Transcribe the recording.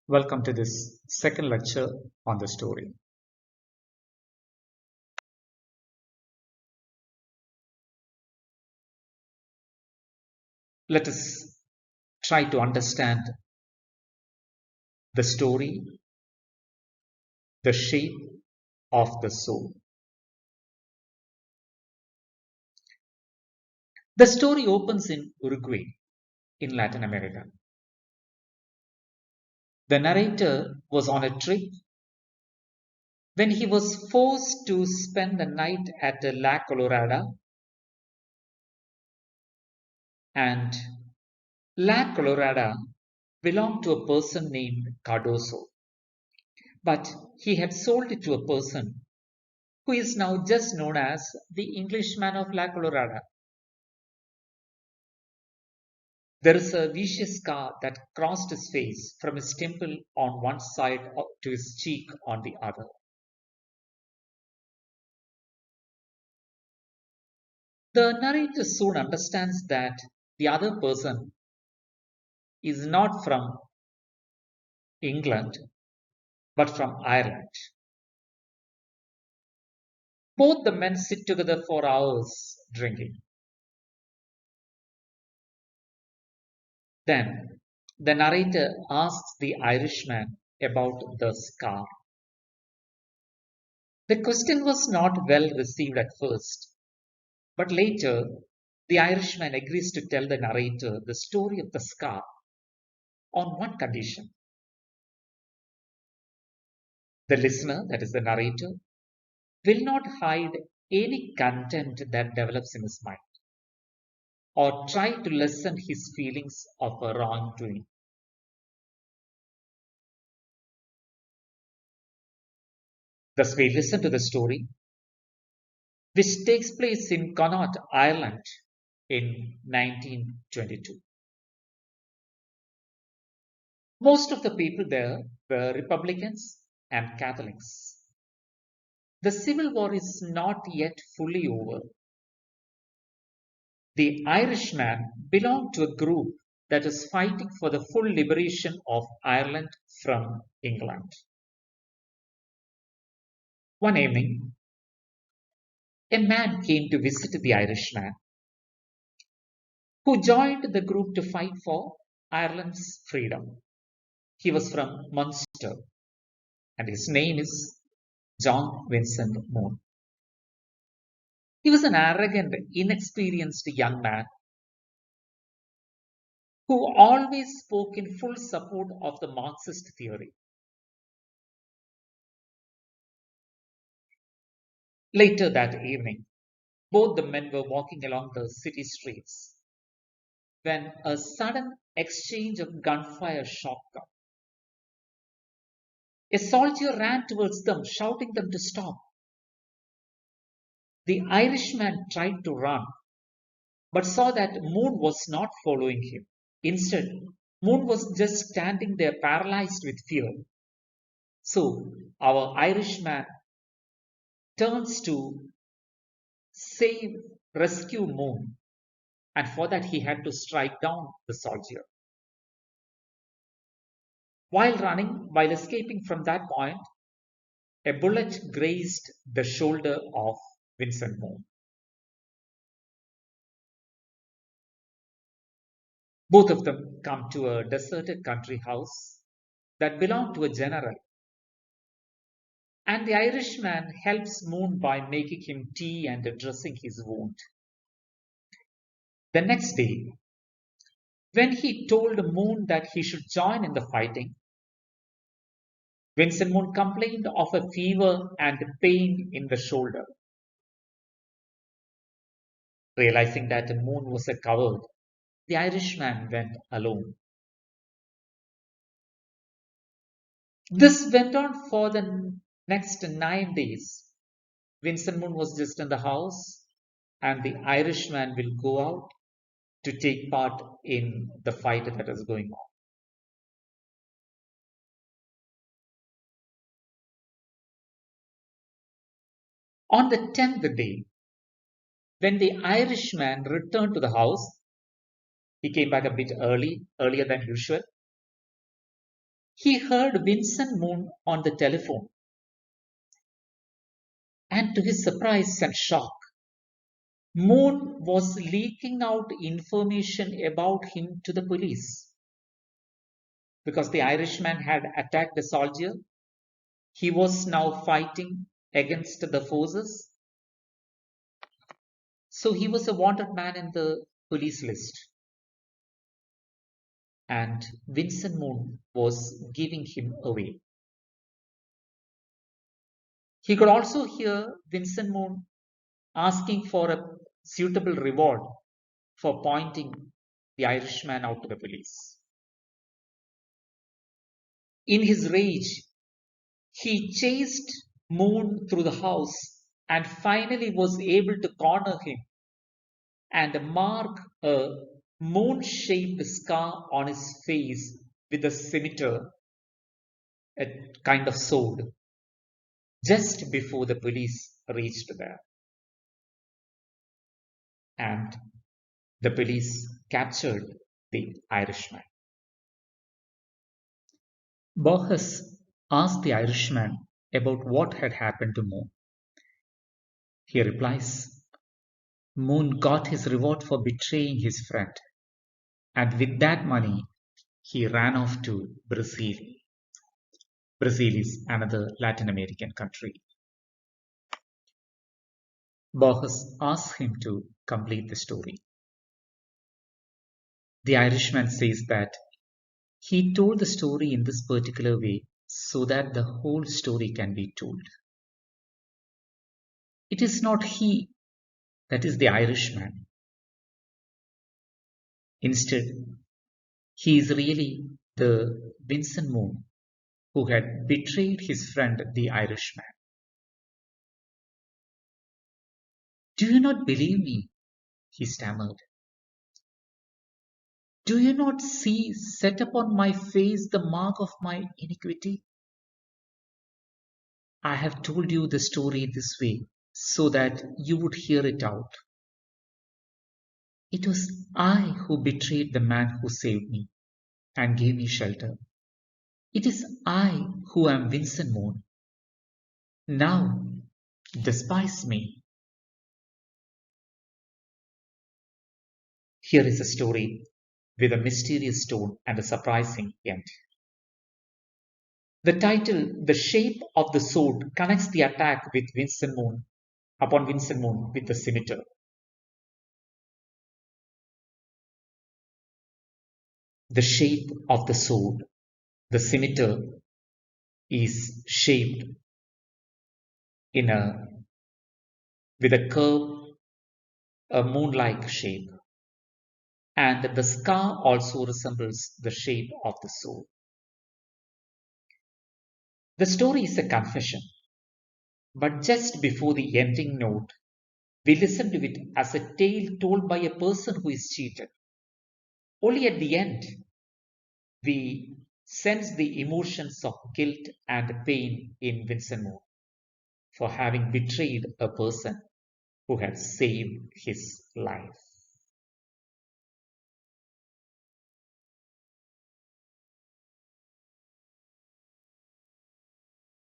Welcome to this second lecture on the story. Let us try to understand the story, the shape of the soul. The story opens in Uruguay, in Latin America. The narrator was on a trip when he was forced to spend the night at La Colorada, and La Colorada belonged to a person named Cardoso, but he had sold it to a person who is now just known as the Englishman of La Colorada. There is a vicious scar that crossed his face from his temple on one side to his cheek on the other. The narrator soon understands that the other person is not from England but from Ireland. Both the men sit together for hours drinking. Then the narrator asks the Irishman about the scar. The question was not well received at first, but later the Irishman agrees to tell the narrator the story of the scar on one condition. The listener, that is the narrator, will not hide any content that develops in his mind or try to lessen his feelings of a wrongdoing. Thus, we listen to the story, which takes place in Connaught, Ireland in 1922. Most of the people there were Republicans and Catholics. The Civil War is not yet fully over. The Irishman belonged to a group that is fighting for the full liberation of Ireland from England. One evening, a man came to visit the Irishman, who joined the group to fight for Ireland's freedom. He was from Munster, and his name is John Vincent Moon. He was an arrogant, inexperienced young man who always spoke in full support of the Marxist theory. Later that evening, both the men were walking along the city streets when a sudden exchange of gunfire shocked them. A soldier ran towards them, shouting them to stop. The Irishman tried to run, but saw that Moon was not following him. Instead, Moon was just standing there paralyzed with fear. So, our Irishman turns to save, rescue Moon, and for that he had to strike down the soldier. While escaping from that point, a bullet grazed the shoulder of Vincent Moon. Both of them come to a deserted country house that belonged to a general, and the Irishman helps Moon by making him tea and dressing his wound. The next day, when he told Moon that he should join in the fighting, Vincent Moon complained of a fever and pain in the shoulder. Realizing that Moon was a coward, the Irishman went alone. This went on for the next 9 days. Vincent Moon was just in the house, and the Irishman will go out to take part in the fight that is going on. On the 10th day, when the Irishman returned to the house, he came back a bit earlier than usual. he heard Vincent Moon on the telephone, and to his surprise and shock, Moon was leaking out information about him to the police. Because the Irishman had attacked a soldier, he was now fighting against the forces. So he was a wanted man in the police list. And Vincent Moon was giving him away. He could also hear Vincent Moon asking for a suitable reward for pointing the Irishman out to the police. In his rage, he chased Moon through the house and finally was able to corner him and mark a moon-shaped scar on his face with a scimitar, a kind of sword, just before the police reached there. And the police captured the Irishman. Borges asked the Irishman about what had happened to Moon. He replies, Moon got his reward for betraying his friend, and with that money, he ran off to Brazil. Brazil is another Latin American country. Borges asks him to complete the story. The Irishman says that he told the story in this particular way so that the whole story can be told. It is not he that is the Irishman. Instead, he is really the Vincent Moon who had betrayed his friend the Irishman. Do you not believe me? He stammered. Do you not see set upon my face the mark of my iniquity? I have told you the story this way so that you would hear it out. It was I who betrayed the man who saved me and gave me shelter. It is I who am Vincent Moon. Now, despise me. Here is a story with a mysterious tone and a surprising end. The title, The Shape of the Sword, connects the attack with Vincent Moon upon Vincent Moon with the scimitar. The shape of the sword, the scimitar, is shaped in a with a curve, a moon-like shape, and the scar also resembles the shape of the sword. The story is a confession, but just before the ending note, we listen to it as a tale told by a person who is cheated. Only at the end, we sense the emotions of guilt and pain in Vincent Moon for having betrayed a person who had saved his life.